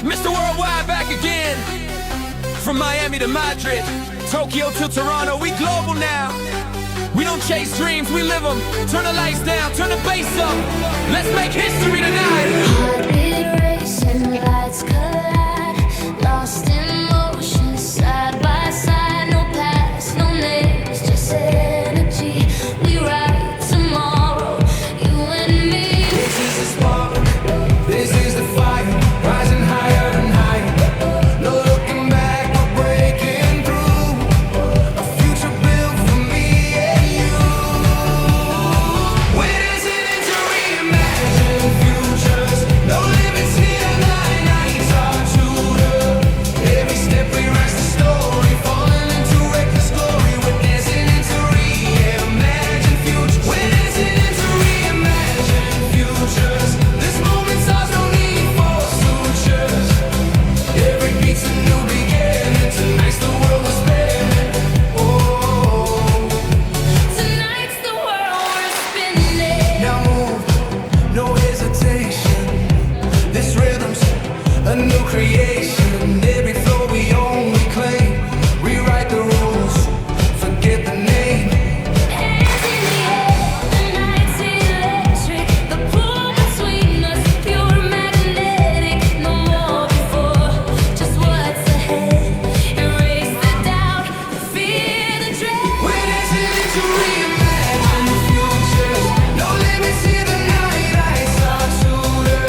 Mr. Worldwide back again. From Miami to Madrid, Tokyo to Toronto, we global now. We don't chase dreams, we live them. Turn the lights down, turn the bass up. Let's make history tonight. Heartbeat racing, lights collide. Lost in motion, side by side. No past, no names, just energy. We write tomorrow, you and me. This is the spark, this is the fire. Rising higher and higher. No looking back, we're breaking through. A future built for me and you. We're dancing into reimagined futures. No limits here, nights are tutor. Every step we rise the story, falling into reckless glory. We're dancing into reimagined futures. We're dancing into reimagined futures. This moment's ours, no need for sutures. Every beat's a new beginning. Tonight's the world we're spinning. Oh, Tonight's the world we're spinning. now move, no hesitation. This rhythm's a new creation. Every flow we own, we claim. Rewrite the rules, forget the name. Hands in the air, the night's electric. The pull between us, pure magnetic. No more before, just what's ahead. Erase the doubt, the fear, the dread. We're dancing into reimagined futures. No limits here, the nights are tutor.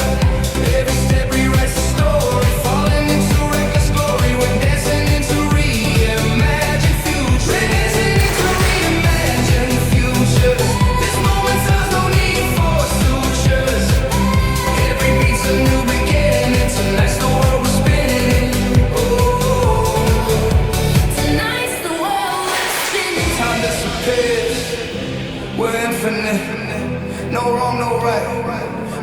Every step rewrites the story, falling into reckless glory. We're dancing into reimagined futures. We're dancing into reimagined futures. This moment's ours, no need for sutures. Every beat's a new beginning. Tonight's the world we're spinning. Oh. Tonight's the world we're spinning. Time disappears, we're infinite. No wrong, no right,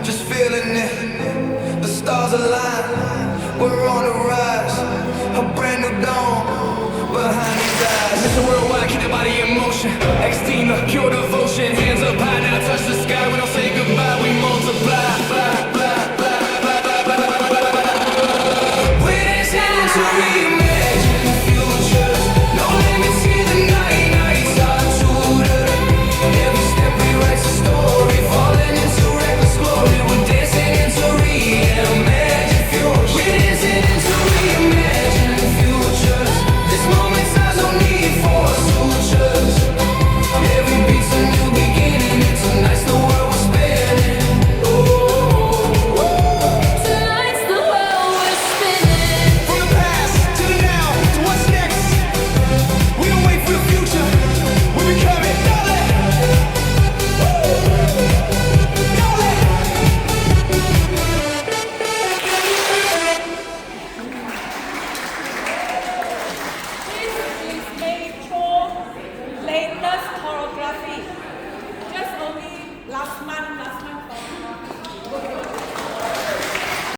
just feeling it. The stars align, we're on the rise. A brand new dawn behind these eyes. Mr. Worldwide, keep the body in motion. Ex-team, pure devotion.